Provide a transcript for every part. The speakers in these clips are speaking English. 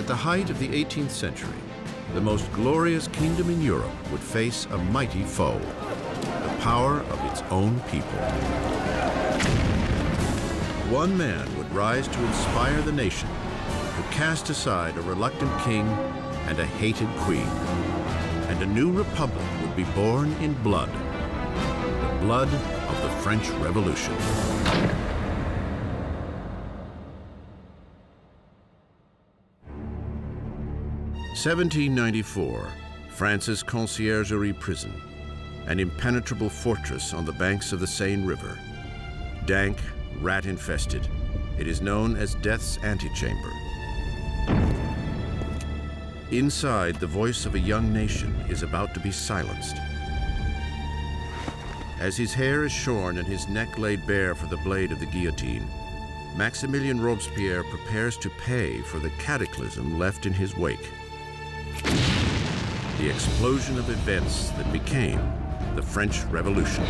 the height of the 18th century, the most glorious kingdom in Europe would face a mighty foe, the power of its own people. One man would rise to inspire the nation, to cast aside a reluctant king and a hated queen, and a new republic would be born in blood, the blood of the French Revolution. (1794), France's Conciergerie prison, an impenetrable fortress on the banks of the Seine River. Dank, rat-infested, it is known as Death's Antechamber. Inside, the voice of a young nation is about to be silenced. As his hair is shorn and his neck laid bare for the blade of the guillotine, Maximilien Robespierre prepares to pay for the cataclysm left in his wake. The explosion of events that became the French Revolution.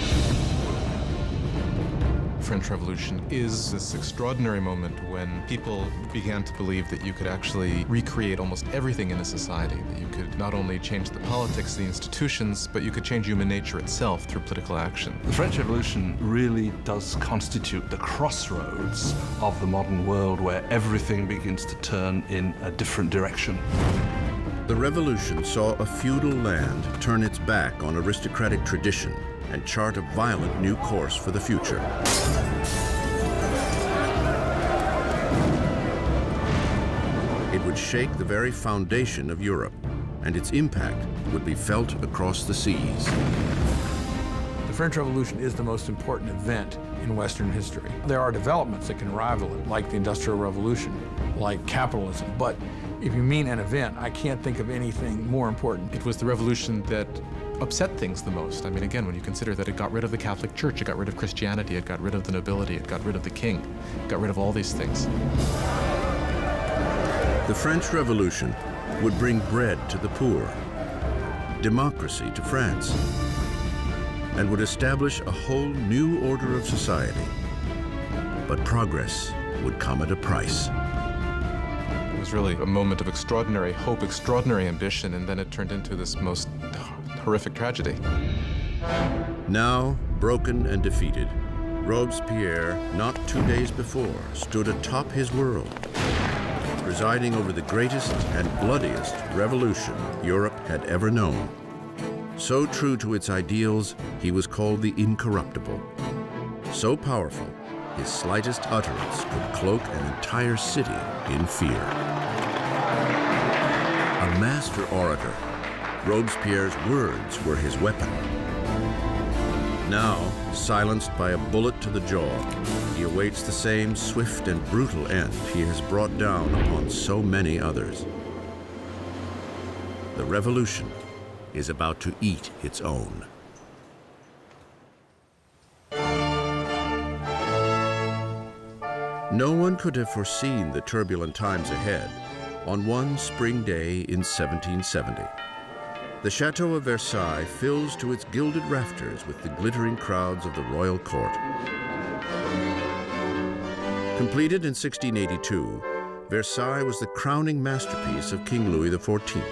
The French Revolution is this extraordinary moment when people began to believe that you could actually recreate almost everything in a society, that you could not only change the politics, the institutions, but you could change human nature itself through political action. The French Revolution really does constitute the crossroads of the modern world where everything begins to turn in a different direction. The revolution saw a feudal land turn its back on aristocratic tradition and chart a violent new course for the future. It would shake the very foundation of Europe, and its impact would be felt across the seas. The French Revolution is the most important event in Western history. There are developments that can rival it, like the Industrial Revolution, like capitalism, but if you mean an event, I can't think of anything more important. It was the revolution that upset things the most. I mean, again, when you consider that it got rid of the Catholic Church, it got rid of Christianity, it got rid of the nobility, it got rid of the king, it got rid of all these things. The French Revolution would bring bread to the poor, democracy to France, and would establish a whole new order of society. But progress would come at a price. It was really a moment of extraordinary hope, extraordinary ambition, and then it turned into this most horrific tragedy. Now, broken and defeated, Robespierre, not 2 days before, stood atop his world, presiding over the greatest and bloodiest revolution Europe had ever known. So true to its ideals, he was called the Incorruptible. So powerful, his slightest utterance could cloak an entire city in fear. A master orator, Robespierre's words were his weapon. Now, silenced by a bullet to the jaw, he awaits the same swift and brutal end he has brought down upon so many others. The revolution is about to eat its own. No one could have foreseen the turbulent times ahead on one spring day in 1770. The Chateau of Versailles fills to its gilded rafters with the glittering crowds of the royal court. Completed in 1682, Versailles was the crowning masterpiece of King Louis XIV.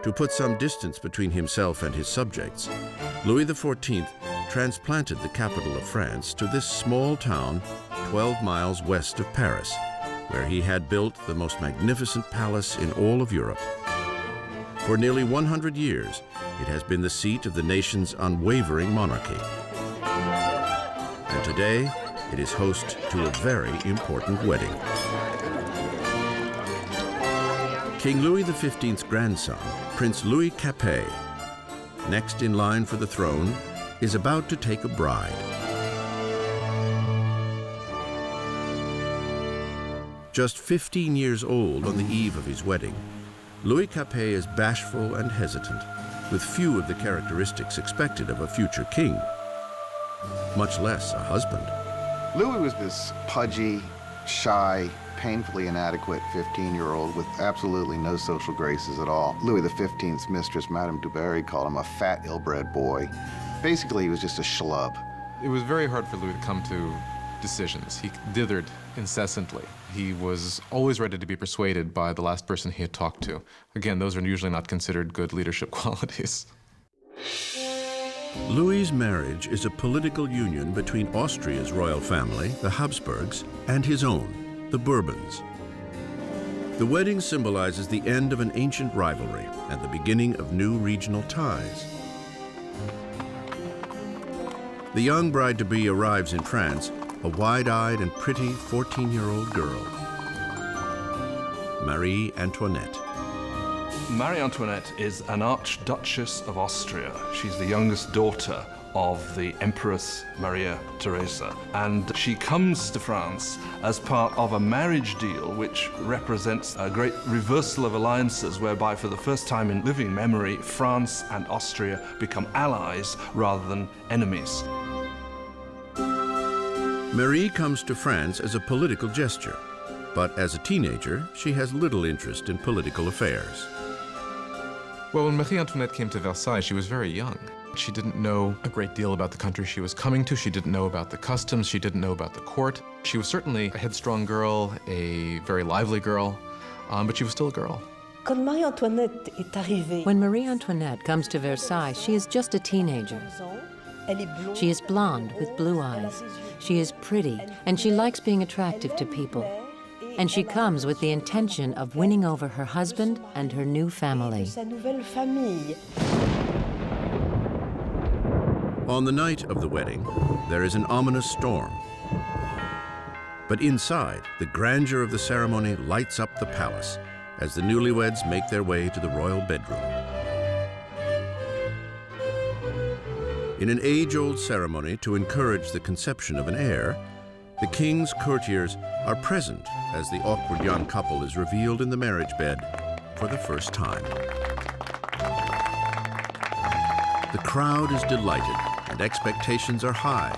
To put some distance between himself and his subjects, Louis XIV transplanted the capital of France to this small town 12 miles west of Paris, where he had built the most magnificent palace in all of Europe. For nearly 100 years, it has been the seat of the nation's unwavering monarchy. And today, it is host to a very important wedding. King Louis XV's grandson, Prince Louis Capet, next in line for the throne, is about to take a bride. Just 15 years old on the eve of his wedding, Louis Capet is bashful and hesitant, with few of the characteristics expected of a future king, much less a husband. Louis was this pudgy, shy, painfully inadequate 15-year-old with absolutely no social graces at all. Louis XV's mistress, Madame du Barry, called him a fat, ill-bred boy. Basically, he was just a schlub. It was very hard for Louis to come to decisions. He dithered incessantly. He was always ready to be persuaded by the last person he had talked to. Again, those are usually not considered good leadership qualities. Louis's marriage is a political union between Austria's royal family, the Habsburgs, and his own, the Bourbons. The wedding symbolizes the end of an ancient rivalry and the beginning of new regional ties. The young bride-to-be arrives in France, a wide-eyed and pretty 14-year-old girl, Marie Antoinette. Marie Antoinette is an Archduchess of Austria. She's the youngest daughter of the Empress Maria Theresa. And she comes to France as part of a marriage deal which represents a great reversal of alliances whereby for the first time in living memory, France and Austria become allies rather than enemies. Marie comes to France as a political gesture, but as a teenager, she has little interest in political affairs. Well, when Marie Antoinette came to Versailles, she was very young. She didn't know a great deal about the country she was coming to. She didn't know about the customs. She didn't know about the court. She was certainly a headstrong girl, a very lively girl, but she was still a girl. When Marie Antoinette comes to Versailles, she is just a teenager. She is blonde with blue eyes. She is pretty, and she likes being attractive to people. And she comes with the intention of winning over her husband and her new family. On the night of the wedding, there is an ominous storm. But inside, the grandeur of the ceremony lights up the palace as the newlyweds make their way to the royal bedroom. In an age-old ceremony to encourage the conception of an heir, the king's courtiers are present as the awkward young couple is revealed in the marriage bed for the first time. The crowd is delighted and expectations are high.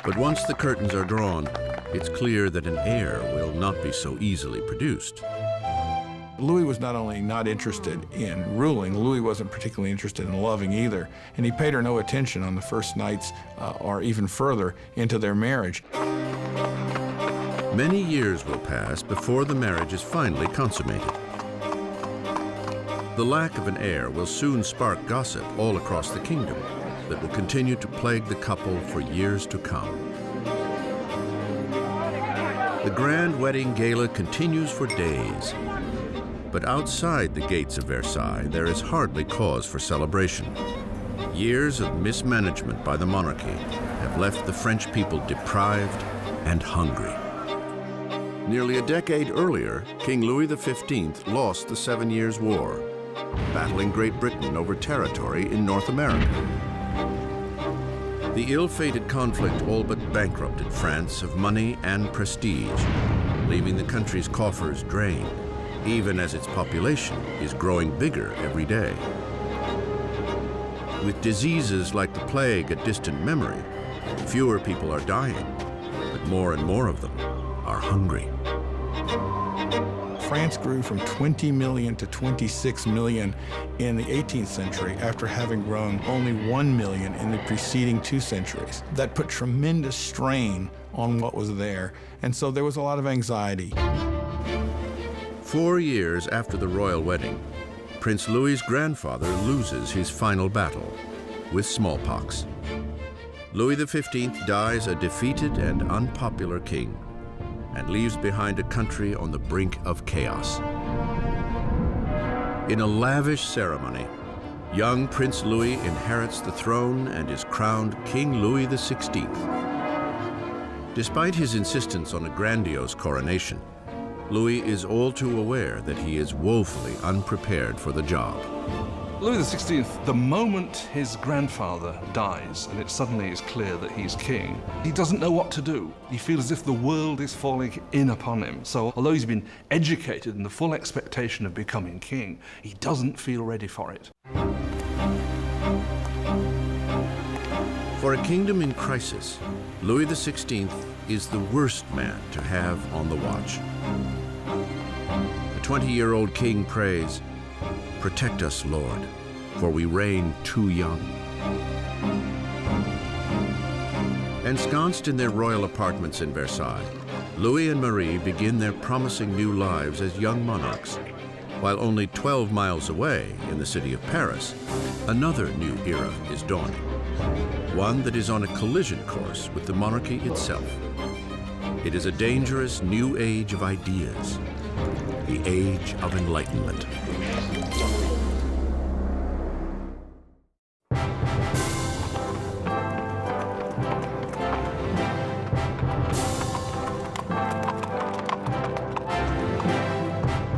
But once the curtains are drawn, it's clear that an heir will not be so easily produced. Louis was not only not interested in ruling, Louis wasn't particularly interested in loving either, and he paid her no attention on the first nights or even further into their marriage. Many years will pass before the marriage is finally consummated. The lack of an heir will soon spark gossip all across the kingdom that will continue to plague the couple for years to come. The grand wedding gala continues for days. But outside the gates of Versailles, there is hardly cause for celebration. Years of mismanagement by the monarchy have left the French people deprived and hungry. Nearly a decade earlier, King Louis XV lost the 7 Years' War, battling Great Britain over territory in North America. The ill-fated conflict all but bankrupted France of money and prestige, leaving the country's coffers drained, even as its population is growing bigger every day. With diseases like the plague a distant memory, fewer people are dying, but more and more of them are hungry. France grew from 20 million to 26 million in the 18th century after having grown only 1 million in the preceding 2 centuries. That put tremendous strain on what was there, and so there was a lot of anxiety. 4 years after the royal wedding, Prince Louis's grandfather loses his final battle with smallpox. Louis XV dies a defeated and unpopular king and leaves behind a country on the brink of chaos. In a lavish ceremony, young Prince Louis inherits the throne and is crowned King Louis XVI. Despite his insistence on a grandiose coronation, Louis is all too aware that he is woefully unprepared for the job. Louis XVI, the moment his grandfather dies and it suddenly is clear that he's king, he doesn't know what to do. He feels as if the world is falling in upon him. So although he's been educated in the full expectation of becoming king, he doesn't feel ready for it. For a kingdom in crisis, Louis XVI is the worst man to have on the watch. The 20-year-old king prays, "Protect us, Lord, for we reign too young." Ensconced in their royal apartments in Versailles, Louis and Marie begin their promising new lives as young monarchs, while only 12 miles away in the city of Paris, another new era is dawning, one that is on a collision course with the monarchy itself. It is a dangerous new age of ideas, the age of enlightenment.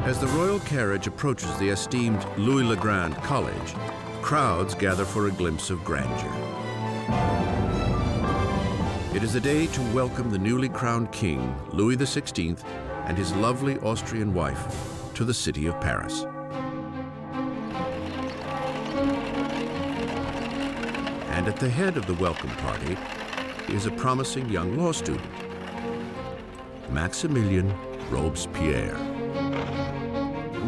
As the royal carriage approaches the esteemed Louis le Grand College, crowds gather for a glimpse of grandeur. It is a day to welcome the newly crowned king, Louis XVI, and his lovely Austrian wife to the city of Paris. And at the head of the welcome party is a promising young law student, Maximilien Robespierre.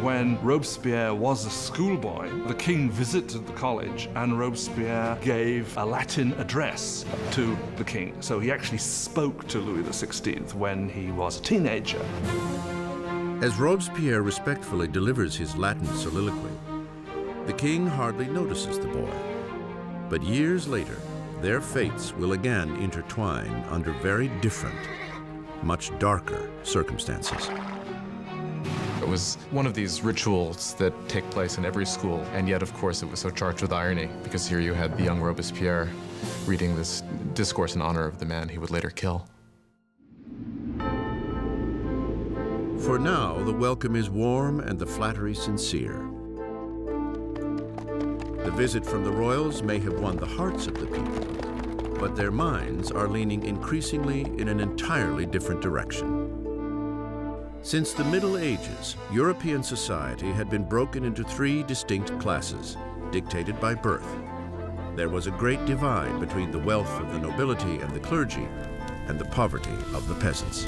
When Robespierre was a schoolboy, the king visited the college and Robespierre gave a Latin address to the king. So he actually spoke to Louis XVI when he was a teenager. As Robespierre respectfully delivers his Latin soliloquy, the king hardly notices the boy. But years later, their fates will again intertwine under very different, much darker circumstances. It was one of these rituals that take place in every school, and yet, of course, it was so charged with irony, because here you had the young Robespierre reading this discourse in honor of the man he would later kill. For now, the welcome is warm and the flattery sincere. The visit from the royals may have won the hearts of the people, but their minds are leaning increasingly in an entirely different direction. Since the Middle Ages, European society had been broken into three distinct classes, dictated by birth. There was a great divide between the wealth of the nobility and the clergy, and the poverty of the peasants.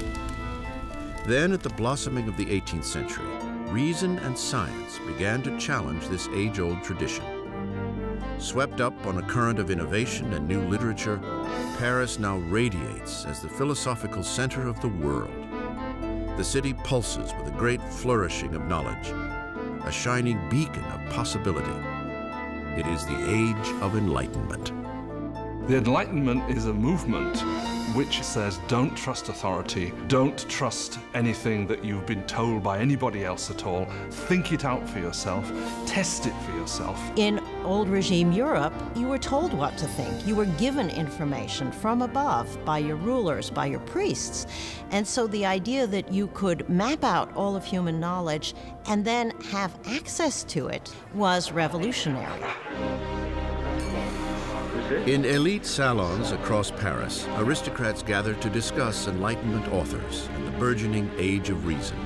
Then, at the blossoming of the 18th century, reason and science began to challenge this age-old tradition. Swept up on a current of innovation and new literature, Paris now radiates as the philosophical center of the world. The city pulses with a great flourishing of knowledge, a shining beacon of possibility. It is the age of enlightenment. The Enlightenment is a movement which says don't trust authority, don't trust anything that you've been told by anybody else at all. Think it out for yourself, test it for yourself. In old regime Europe, you were told what to think. You were given information from above by your rulers, by your priests. And so the idea that you could map out all of human knowledge and then have access to it was revolutionary. In elite salons across Paris, aristocrats gather to discuss Enlightenment authors and the burgeoning age of reason.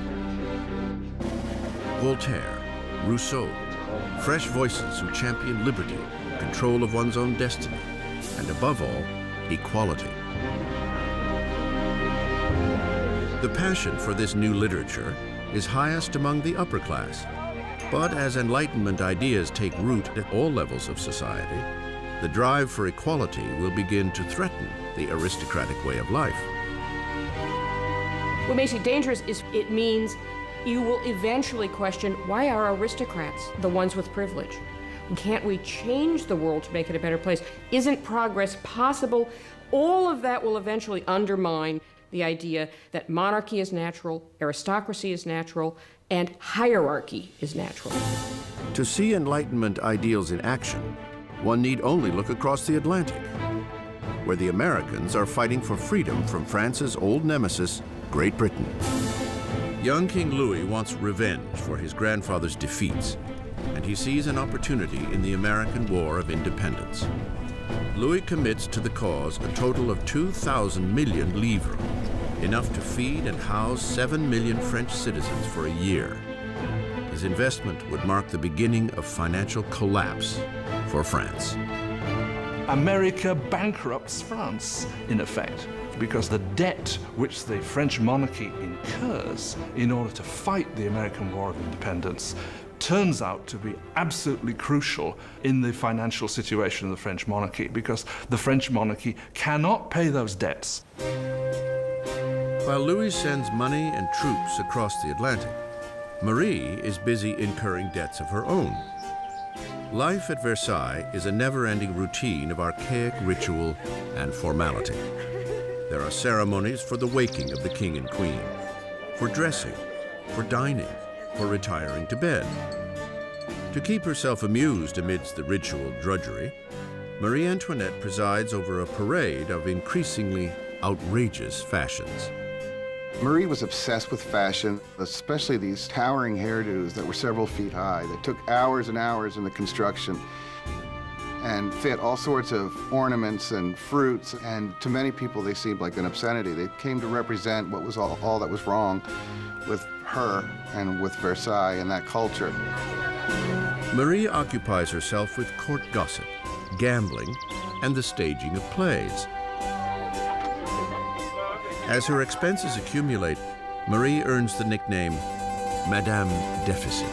Voltaire, Rousseau, fresh voices who champion liberty, control of one's own destiny, and above all, equality. The passion for this new literature is highest among the upper class, but as Enlightenment ideas take root at all levels of society, the drive for equality will begin to threaten the aristocratic way of life. What makes it dangerous is it means you will eventually question, why are aristocrats the ones with privilege? Can't we change the world to make it a better place? Isn't progress possible? All of that will eventually undermine the idea that monarchy is natural, aristocracy is natural, and hierarchy is natural. To see Enlightenment ideals in action, one need only look across the Atlantic, where the Americans are fighting for freedom from France's old nemesis, Great Britain. Young King Louis wants revenge for his grandfather's defeats, and he sees an opportunity in the American War of Independence. Louis commits to the cause a total of 2,000 million livres, enough to feed and house 7 million French citizens for a year. His investment would mark the beginning of financial collapse for France. America bankrupts France, in effect, because the debt which the French monarchy incurs in order to fight the American War of Independence turns out to be absolutely crucial in the financial situation of the French monarchy, because the French monarchy cannot pay those debts. While Louis sends money and troops across the Atlantic, Marie is busy incurring debts of her own. Life at Versailles is a never-ending routine of archaic ritual and formality. There are ceremonies for the waking of the king and queen, for dressing, for dining, for retiring to bed. To keep herself amused amidst the ritual drudgery, Marie Antoinette presides over a parade of increasingly outrageous fashions. Marie was obsessed with fashion, especially these towering hairdos that were several feet high, that took hours and hours in the construction and fit all sorts of ornaments and fruits, and to many people they seemed like an obscenity. They came to represent what was all that was wrong with her and with Versailles and that culture. Marie occupies herself with court gossip, gambling, and the staging of plays. As her expenses accumulate, Marie earns the nickname Madame Deficit.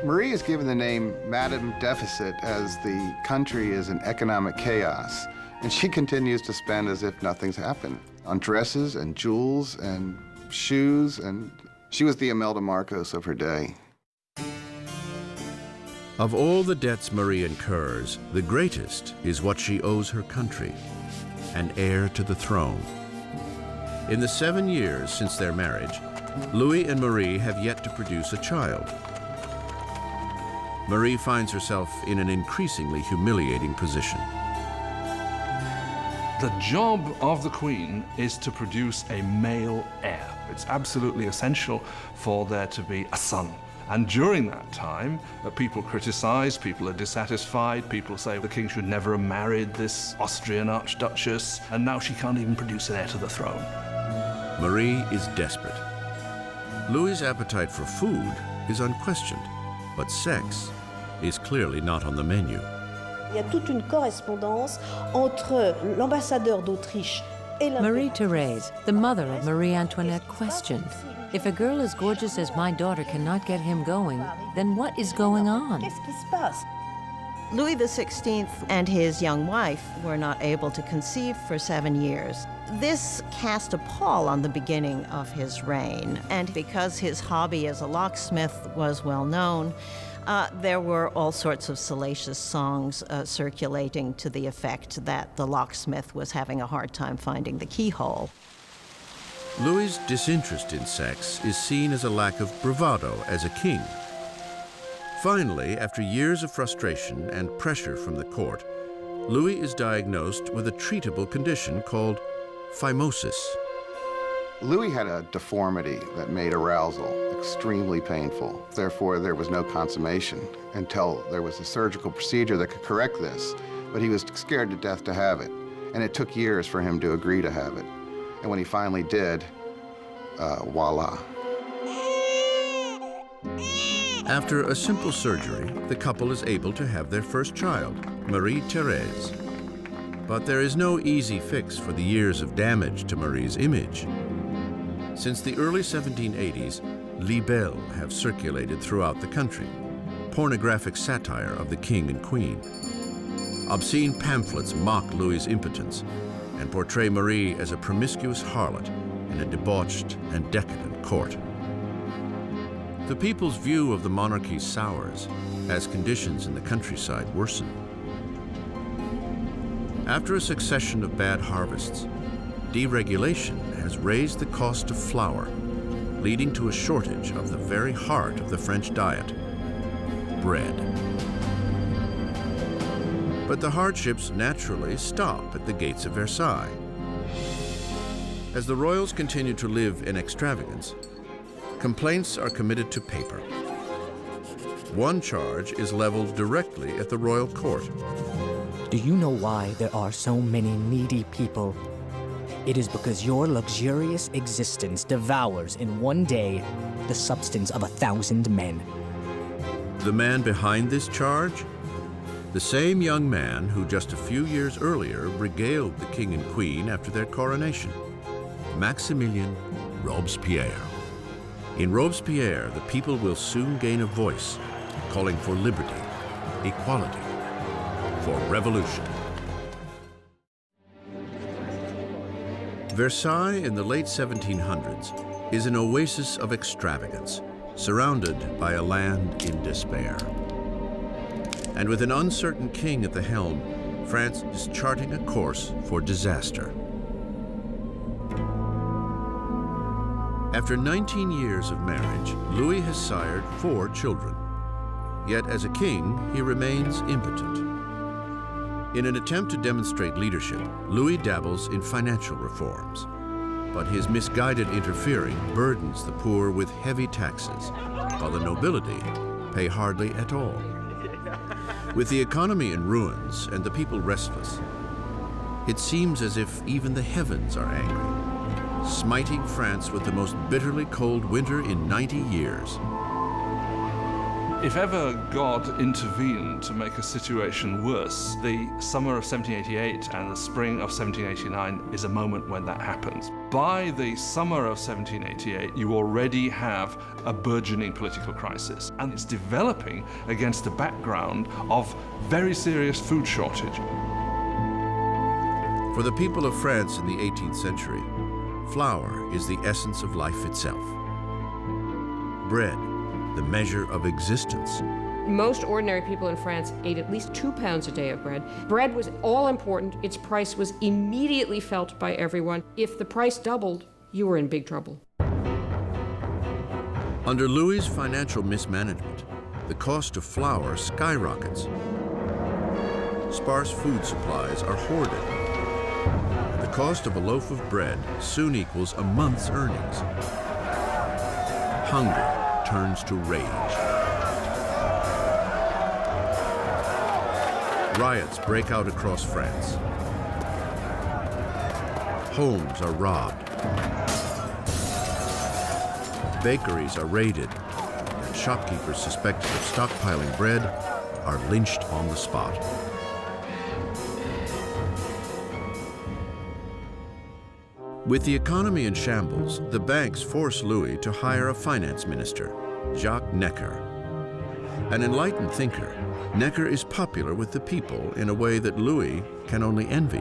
Marie is given the name Madame Deficit as the country is in economic chaos, and she continues to spend as if nothing's happened on dresses and jewels and shoes, and she was the Imelda Marcos of her day. Of all the debts Marie incurs, the greatest is what she owes her country, an heir to the throne. In the 7 years since their marriage, Louis and Marie have yet to produce a child. Marie finds herself in an increasingly humiliating position. The job of the Queen is to produce a male heir. It's absolutely essential for there to be a son. And during that time, people criticize, people are dissatisfied, people say the king should never have married this Austrian archduchess, and now she can't even produce an heir to the throne. Marie is desperate. Louis's appetite for food is unquestioned, but sex is clearly not on the menu. Il y a toute une correspondance entre l'ambassadeur d'Autriche et Marie-Thérèse, the mother of Marie Antoinette, questioned, if a girl as gorgeous as my daughter cannot get him going, then what is going on? Qu'est-ce qui se passe? Louis XVI and his young wife were not able to conceive for 7 years. This cast a pall on the beginning of his reign, and because his hobby as a locksmith was well known, there were all sorts of salacious songs circulating to the effect that the locksmith was having a hard time finding the keyhole. Louis's disinterest in sex is seen as a lack of bravado as a king. Finally, after years of frustration and pressure from the court, Louis is diagnosed with a treatable condition called phimosis. Louis had a deformity that made arousal extremely painful. Therefore, there was no consummation until there was a surgical procedure that could correct this. But he was scared to death to have it. And it took years for him to agree to have it. And when he finally did, voila. After a simple surgery, the couple is able to have their first child, Marie-Thérèse. But there is no easy fix for the years of damage to Marie's image. Since the early 1780s, libelles have circulated throughout the country, pornographic satire of the king and queen. Obscene pamphlets mock Louis's impotence and portray Marie as a promiscuous harlot in a debauched and decadent court. The people's view of the monarchy sours as conditions in the countryside worsen. After a succession of bad harvests, deregulation has raised the cost of flour, leading to a shortage of the very heart of the French diet, bread. But the hardships naturally stop at the gates of Versailles. As the royals continue to live in extravagance, complaints are committed to paper. One charge is leveled directly at the royal court. Do you know why there are so many needy people? It is because your luxurious existence devours in one day the substance of 1,000 men. The man behind this charge? The same young man who just a few years earlier regaled the king and queen after their coronation, Maximilien Robespierre. In Robespierre, the people will soon gain a voice calling for liberty, equality, for revolution. Versailles in the late 1700s is an oasis of extravagance, surrounded by a land in despair. And with an uncertain king at the helm, France is charting a course for disaster. After 19 years of marriage, Louis has sired 4 children. Yet as a king, he remains impotent. In an attempt to demonstrate leadership, Louis dabbles in financial reforms. But his misguided interfering burdens the poor with heavy taxes, while the nobility pay hardly at all. With the economy in ruins and the people restless, it seems as if even the heavens are angry, smiting France with the most bitterly cold winter in 90 years. If ever God intervened to make a situation worse, the summer of 1788 and the spring of 1789 is a moment when that happens. By the summer of 1788, you already have a burgeoning political crisis, and it's developing against a background of very serious food shortage. For the people of France in the 18th century, flour is the essence of life itself. Bread, the measure of existence. Most ordinary people in France ate at least 2 pounds a day of bread. Bread was all important. Its price was immediately felt by everyone. If the price doubled, you were in big trouble. Under Louis's financial mismanagement, the cost of flour skyrockets. Sparse food supplies are hoarded. The cost of a loaf of bread soon equals a month's earnings. Hunger turns to rage. Riots break out across France. Homes are robbed. Bakeries are raided, and shopkeepers suspected of stockpiling bread are lynched on the spot. With the economy in shambles, the banks force Louis to hire a finance minister, Jacques Necker. An enlightened thinker, Necker is popular with the people in a way that Louis can only envy.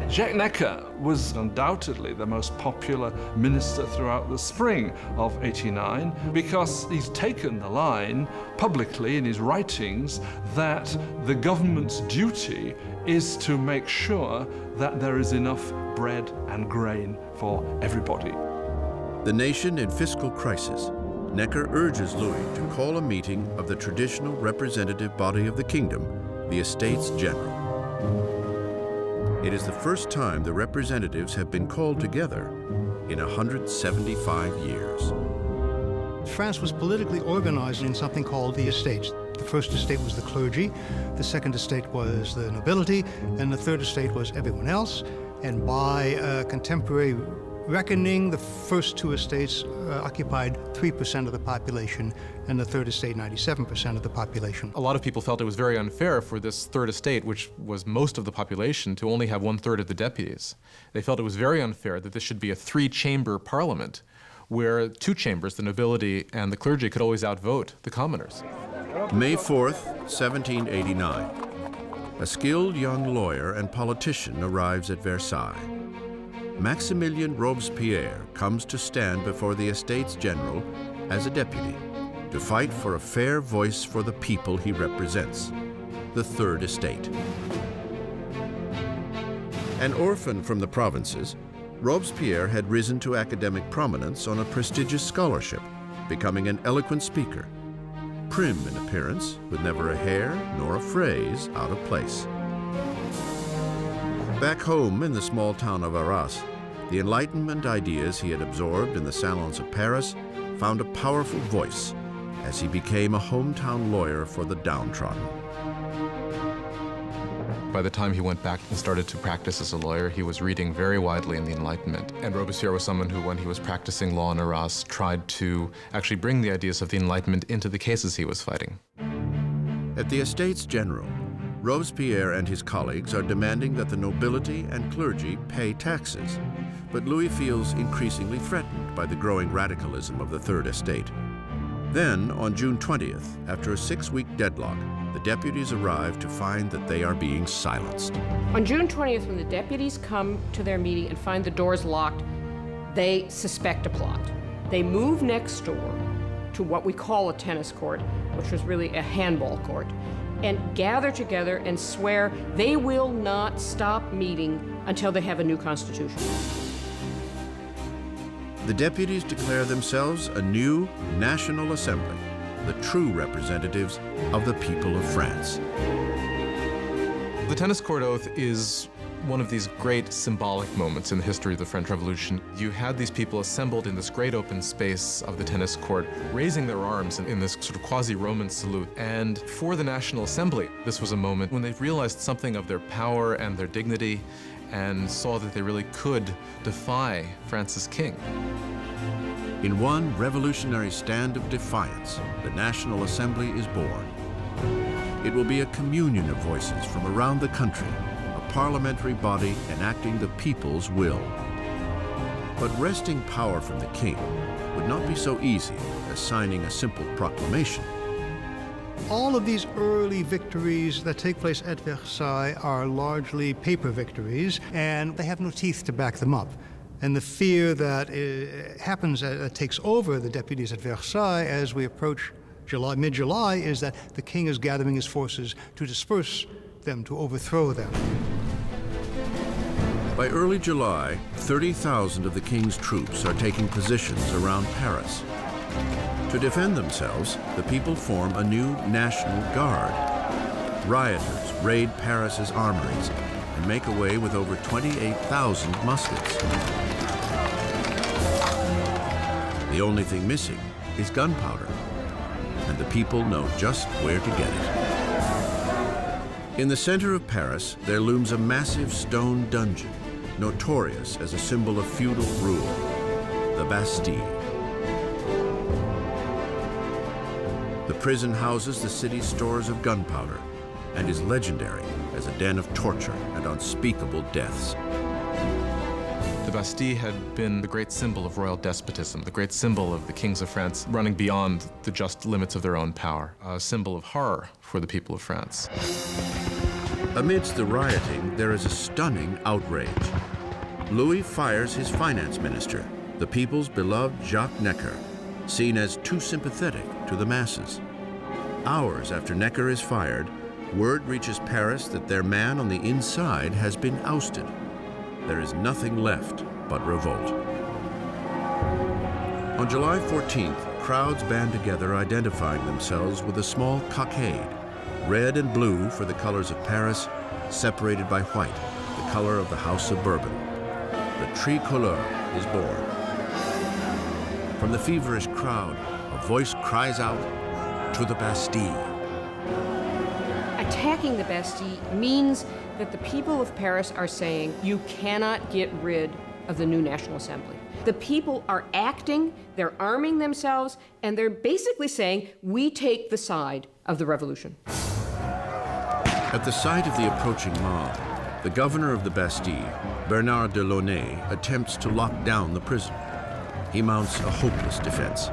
Jacques Necker was undoubtedly the most popular minister throughout the spring of '89 because he's taken the line publicly in his writings that the government's duty is to make sure that there is enough bread and grain for everybody. The nation in fiscal crisis, Necker urges Louis to call a meeting of the traditional representative body of the kingdom, the Estates General. It is the first time the representatives have been called together in 175 years. France was politically organized in something called the estates. The first estate was the clergy, the second estate was the nobility, and the third estate was everyone else. And by contemporary reckoning, the first 2 estates occupied 3% of the population, and the third estate 97% of the population. A lot of people felt it was very unfair for this third estate, which was most of the population, to only have 1/3 of the deputies. They felt it was very unfair that this should be a 3-chamber parliament, where 2 chambers, the nobility and the clergy, could always outvote the commoners. May 4th, 1789. A skilled young lawyer and politician arrives at Versailles. Maximilien Robespierre comes to stand before the Estates General as a deputy to fight for a fair voice for the people he represents, the Third Estate. An orphan from the provinces, Robespierre had risen to academic prominence on a prestigious scholarship, becoming an eloquent speaker, prim in appearance, with never a hair nor a phrase out of place. Back home in the small town of Arras, the Enlightenment ideas he had absorbed in the salons of Paris found a powerful voice as he became a hometown lawyer for the downtrodden. By the time he went back and started to practice as a lawyer, he was reading very widely in the Enlightenment. And Robespierre was someone who, when he was practicing law in Arras, tried to actually bring the ideas of the Enlightenment into the cases he was fighting. At the Estates General, Robespierre and his colleagues are demanding that the nobility and clergy pay taxes, but Louis feels increasingly threatened by the growing radicalism of the Third Estate. Then, on June 20th, after a 6-week deadlock, the deputies arrive to find that they are being silenced. On June 20th, when the deputies come to their meeting and find the doors locked, they suspect a plot. They move next door to what we call a tennis court, which was really a handball court, and gather together and swear they will not stop meeting until they have a new constitution. The deputies declare themselves a new National Assembly, the true representatives of the people of France. The tennis court oath is one of these great symbolic moments in the history of the French Revolution. You had these people assembled in this great open space of the tennis court, raising their arms in this sort of quasi-Roman salute. And for the National Assembly, this was a moment when they realized something of their power and their dignity and saw that they really could defy France's king. In one revolutionary stand of defiance, the National Assembly is born. It will be a communion of voices from around the country, a parliamentary body enacting the people's will. But wresting power from the king would not be so easy as signing a simple proclamation. All of these early victories that take place at Versailles are largely paper victories, and they have no teeth to back them up. And the fear that takes over the deputies at Versailles as we approach mid-July is that the king is gathering his forces to disperse them, to overthrow them. By early July, 30,000 of the king's troops are taking positions around Paris. To defend themselves, the people form a new National Guard. Rioters raid Paris's armories and make away with over 28,000 muskets. The only thing missing is gunpowder, and the people know just where to get it. In the center of Paris, there looms a massive stone dungeon, notorious as a symbol of feudal rule, the Bastille. The prison houses the city's stores of gunpowder and is legendary as a den of torture and unspeakable deaths. The Bastille had been the great symbol of royal despotism, the great symbol of the kings of France running beyond the just limits of their own power, a symbol of horror for the people of France. Amidst the rioting, there is a stunning outrage. Louis fires his finance minister, the people's beloved Jacques Necker, seen as too sympathetic to the masses. Hours after Necker is fired, word reaches Paris that their man on the inside has been ousted. There is nothing left but revolt. On July 14th, crowds band together identifying themselves with a small cockade, red and blue for the colors of Paris, separated by white, the color of the House of Bourbon. The tricolore is born. From the feverish crowd, a voice cries out, "To the Bastille." Attacking the Bastille means that the people of Paris are saying, you cannot get rid of the new National Assembly. The people are acting, they're arming themselves, and they're basically saying, we take the side of the revolution. At the sight of the approaching mob, the governor of the Bastille, Bernard de Launay, attempts to lock down the prison. He mounts a hopeless defense,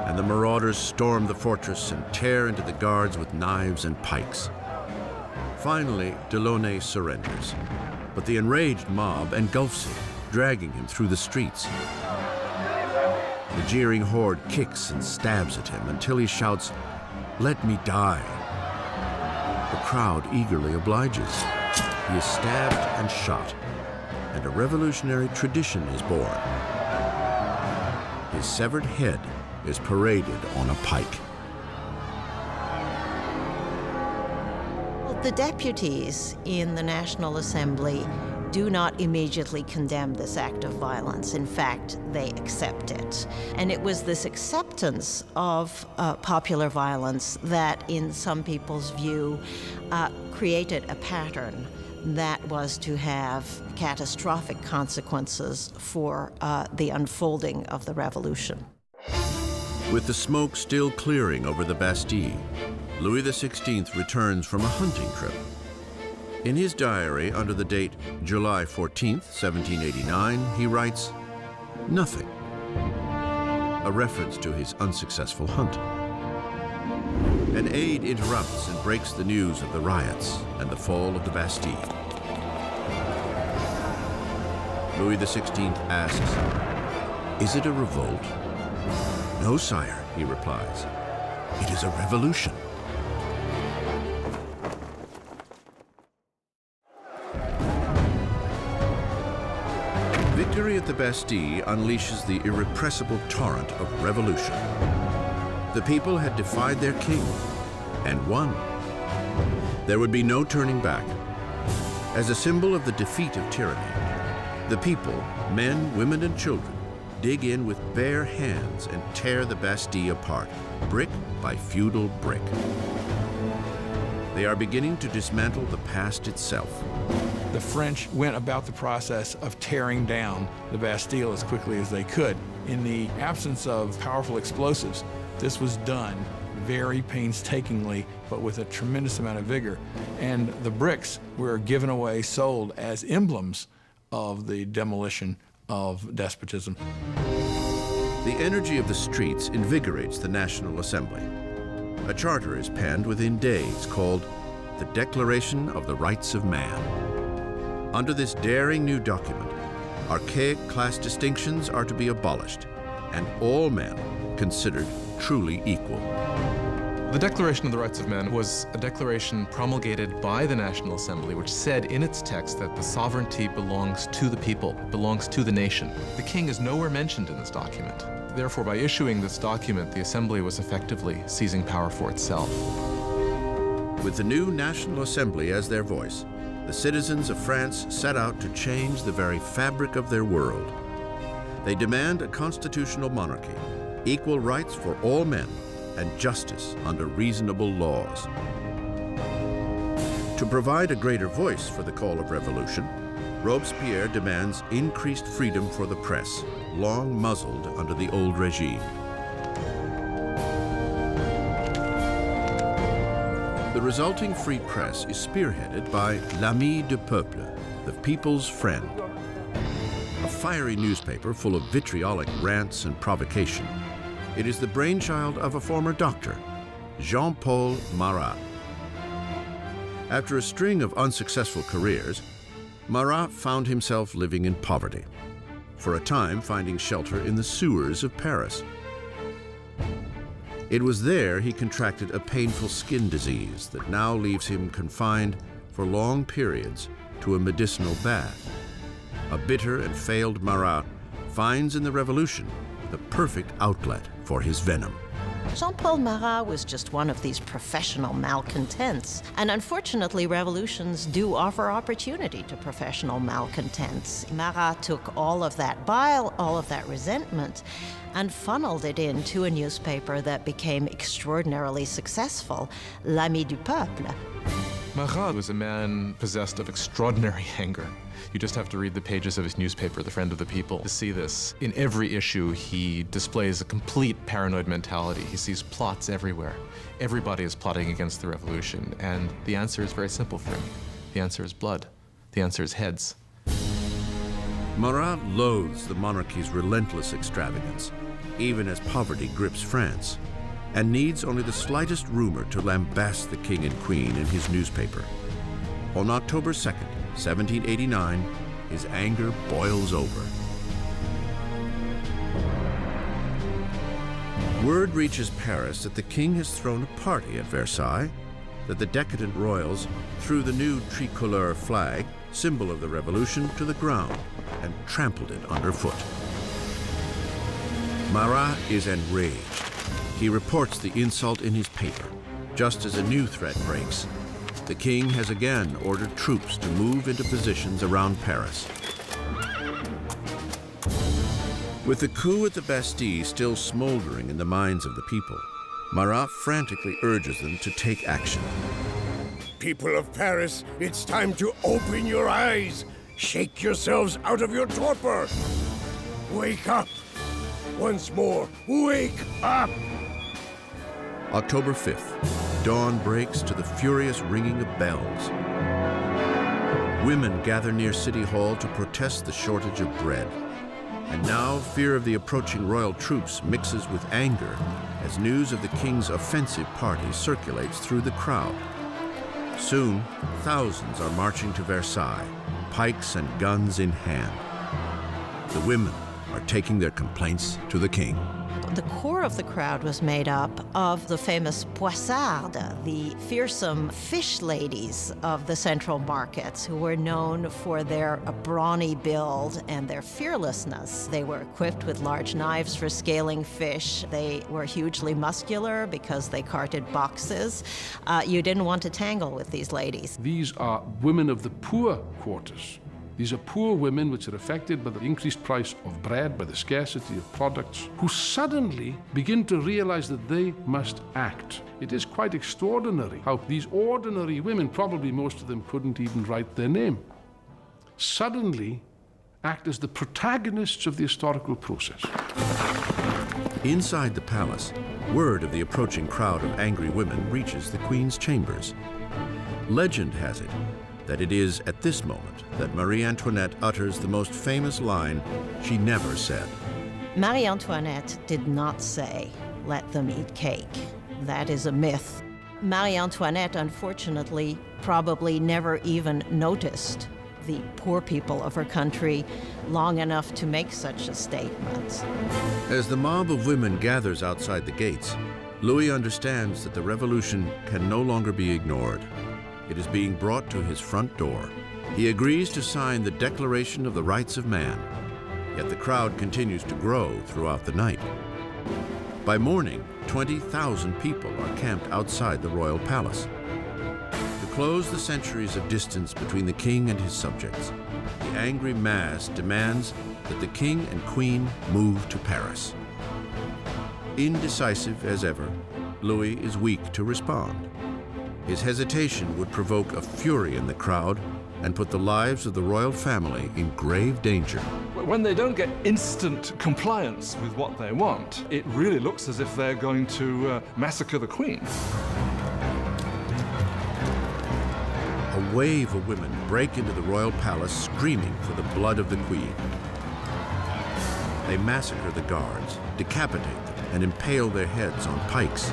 and the marauders storm the fortress and tear into the guards with knives and pikes. Finally, de Launay surrenders, but the enraged mob engulfs him, dragging him through the streets. The jeering horde kicks and stabs at him until he shouts, "Let me die." The crowd eagerly obliges. He is stabbed and shot, and a revolutionary tradition is born. His severed head is paraded on a pike. The deputies in the National Assembly do not immediately condemn this act of violence. In fact, they accept it. And it was this acceptance of popular violence that, in some people's view, created a pattern that was to have catastrophic consequences for the unfolding of the revolution. With the smoke still clearing over the Bastille, Louis XVI returns from a hunting trip. In his diary under the date July 14th, 1789, he writes, "Nothing. a reference to his unsuccessful hunt. An aide interrupts and breaks the news of the riots and the fall of the Bastille. Louis XVI asks, "Is it a revolt?" "No, sire," he replies. "It is a revolution." Victory at the Bastille unleashes the irrepressible torrent of revolution. The people had defied their king and won. There would be no turning back. As a symbol of the defeat of tyranny, the people, men, women, and children, dig in with bare hands and tear the Bastille apart, brick by feudal brick. They are beginning to dismantle the past itself. The French went about the process of tearing down the Bastille as quickly as they could. In the absence of powerful explosives, this was done very painstakingly, but with a tremendous amount of vigor. And the bricks were given away, sold as emblems of the demolition of despotism. The energy of the streets invigorates the National Assembly. A charter is penned within days called the Declaration of the Rights of Man. Under this daring new document, archaic class distinctions are to be abolished and all men considered truly equal. The Declaration of the Rights of Man was a declaration promulgated by the National Assembly, which said in its text that the sovereignty belongs to the people, belongs to the nation. The king is nowhere mentioned in this document. Therefore, by issuing this document, the Assembly was effectively seizing power for itself. With the new National Assembly as their voice, the citizens of France set out to change the very fabric of their world. They demand a constitutional monarchy, equal rights for all men, and justice under reasonable laws. To provide a greater voice for the call of revolution, Robespierre demands increased freedom for the press, long muzzled under the old regime. The resulting free press is spearheaded by L'Ami du Peuple, the people's friend, a fiery newspaper full of vitriolic rants and provocation. It is the brainchild of a former doctor, Jean-Paul Marat. After a string of unsuccessful careers, Marat found himself living in poverty, for a time finding shelter in the sewers of Paris. It was there he contracted a painful skin disease that now leaves him confined for long periods to a medicinal bath. A bitter and failed Marat finds in the revolution the perfect outlet for his venom. Jean-Paul Marat was just one of these professional malcontents. And unfortunately, revolutions do offer opportunity to professional malcontents. Marat took all of that bile, all of that resentment, and funneled it into a newspaper that became extraordinarily successful, L'Ami du Peuple. Marat was a man possessed of extraordinary anger. You just have to read the pages of his newspaper, The Friend of the People, to see this. In every issue, he displays a complete paranoid mentality. He sees plots everywhere. Everybody is plotting against the revolution, and the answer is very simple for him. The answer is blood. The answer is heads. Marat loathes the monarchy's relentless extravagance, even as poverty grips France, and needs only the slightest rumor to lambast the king and queen in his newspaper. On October 2nd, 1789, his anger boils over. Word reaches Paris that the king has thrown a party at Versailles, that the decadent royals threw the new tricolor flag, symbol of the revolution, to the ground and trampled it underfoot. Marat is enraged. He reports the insult in his paper, just as a new threat breaks. The king has again ordered troops to move into positions around Paris. With the coup at the Bastille still smoldering in the minds of the people, Marat frantically urges them to take action. People of Paris, it's time to open your eyes. Shake yourselves out of your torpor. Wake up. Once more, wake up. October 5th, dawn breaks to the furious ringing of bells. Women gather near City Hall to protest the shortage of bread. And now fear of the approaching royal troops mixes with anger as news of the king's offensive party circulates through the crowd. Soon, thousands are marching to Versailles, pikes and guns in hand. The women are taking their complaints to the king. The core of the crowd was made up of the famous poissardes, the fearsome fish ladies of the central markets, who were known for their brawny build and their fearlessness. They were equipped with large knives for scaling fish. They were hugely muscular because they carted boxes. You didn't want to tangle with these ladies. These are women of the poor quarters. These are poor women which are affected by the increased price of bread, by the scarcity of products, who suddenly begin to realize that they must act. It is quite extraordinary how these ordinary women, probably most of them couldn't even write their name, suddenly act as the protagonists of the historical process. Inside the palace, word of the approaching crowd of angry women reaches the queen's chambers. Legend has it that it is at this moment that Marie Antoinette utters the most famous line she never said. Marie Antoinette did not say, "Let them eat cake." That is a myth. Marie Antoinette, unfortunately, probably never even noticed the poor people of her country long enough to make such a statement. As the mob of women gathers outside the gates, Louis understands that the revolution can no longer be ignored. It is being brought to his front door. He agrees to sign the Declaration of the Rights of Man, yet the crowd continues to grow throughout the night. By morning, 20,000 people are camped outside the royal palace. To close the centuries of distance between the king and his subjects, the angry mass demands that the king and queen move to Paris. Indecisive as ever, Louis is weak to respond. His hesitation would provoke a fury in the crowd and put the lives of the royal family in grave danger. When they don't get instant compliance with what they want, it really looks as if they're going to massacre the queen. A wave of women break into the royal palace screaming for the blood of the queen. They massacre the guards, decapitate them, and impale their heads on pikes.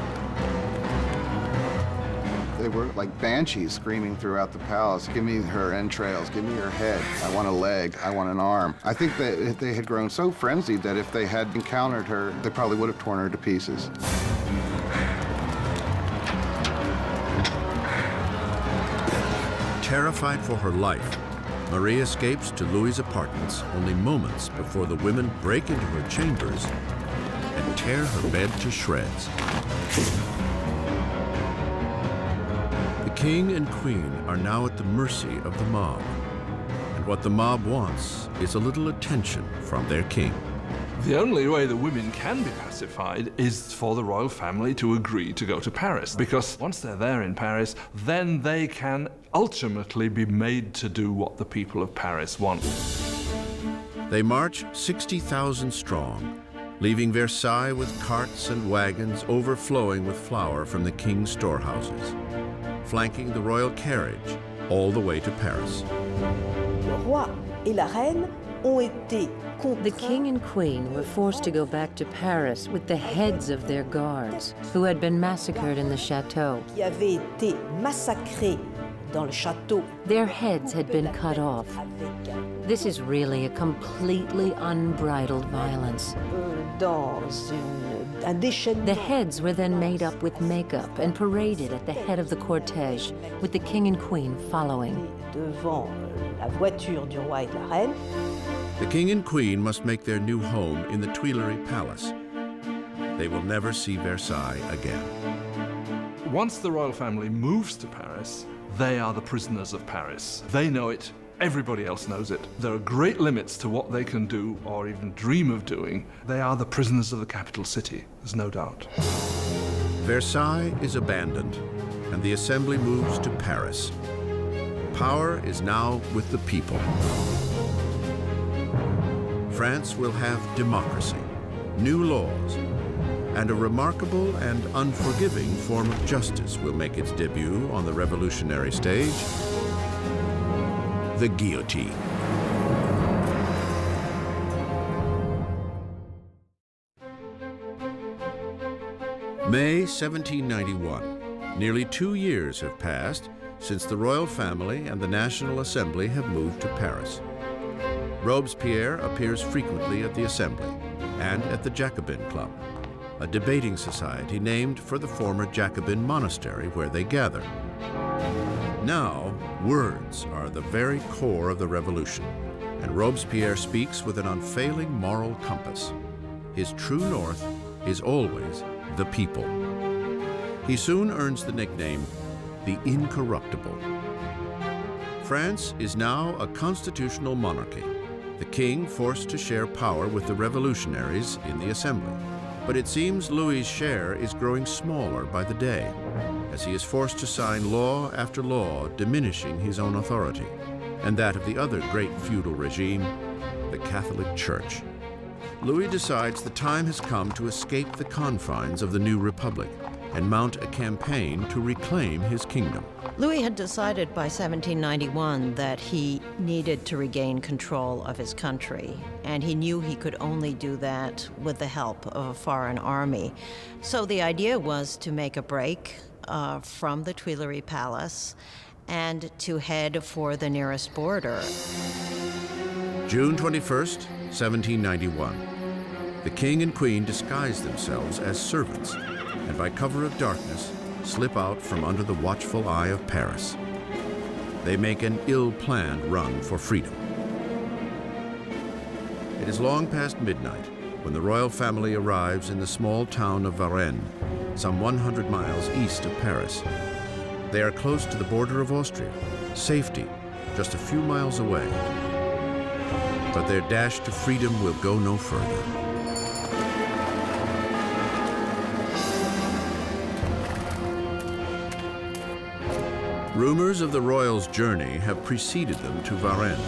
They were like banshees screaming throughout the palace, "Give me her entrails, give me her head, I want a leg, I want an arm." I think that they had grown so frenzied that if they had encountered her, they probably would have torn her to pieces. Terrified for her life, Marie escapes to Louis's apartments only moments before the women break into her chambers and tear her bed to shreds. The king and queen are now at the mercy of the mob, and what the mob wants is a little attention from their king. The only way the women can be pacified is for the royal family to agree to go to Paris, because once they're there in Paris, then they can ultimately be made to do what the people of Paris want. They march 60,000 strong, leaving Versailles with carts and wagons overflowing with flour from the king's storehouses, flanking the royal carriage all the way to Paris. Le roi et la reine ont été The king and queen were forced to go back to Paris with the heads of their guards, who had been massacred in the chateau. qui avaient été massacrés dans le château. Their heads had been cut off. This is really a completely unbridled violence. Un déchaînement. The heads were then made up with makeup and paraded at the head of the cortege, with the king and queen following. Devant la voiture du roi et de la reine. The king and queen must make their new home in the Tuileries Palace. They will never see Versailles again. Once the royal family moves to Paris, they are the prisoners of Paris. They know it. Everybody else knows it. There are great limits to what they can do or even dream of doing. They are the prisoners of the capital city, there's no doubt. Versailles is abandoned, and the assembly moves to Paris. Power is now with the people. France will have democracy, new laws, and a remarkable and unforgiving form of justice will make its debut on the revolutionary stage: the guillotine. May 1791. Nearly 2 years have passed since the royal family and the National Assembly have moved to Paris. Robespierre appears frequently at the Assembly and at the Jacobin Club, a debating society named for the former Jacobin monastery where they gather. Now, words are the very core of the revolution, and Robespierre speaks with an unfailing moral compass. His true north is always the people. He soon earns the nickname, the Incorruptible. France is now a constitutional monarchy, the king forced to share power with the revolutionaries in the Assembly. But it seems Louis's share is growing smaller by the day, as he is forced to sign law after law diminishing his own authority, and that of the other great feudal regime, the Catholic Church. Louis decides the time has come to escape the confines of the new republic and mount a campaign to reclaim his kingdom. Louis had decided by 1791 that he needed to regain control of his country, and he knew he could only do that with the help of a foreign army. So the idea was to make a break from the Tuileries Palace and to head for the nearest border. June 21st, 1791. The king and queen disguise themselves as servants and by cover of darkness slip out from under the watchful eye of Paris. They make an ill-planned run for freedom. It is long past midnight when the royal family arrives in the small town of Varennes, some 100 miles east of Paris. They are close to the border of Austria, safety just a few miles away. But their dash to freedom will go no further. Rumors of the royals' journey have preceded them to Varennes.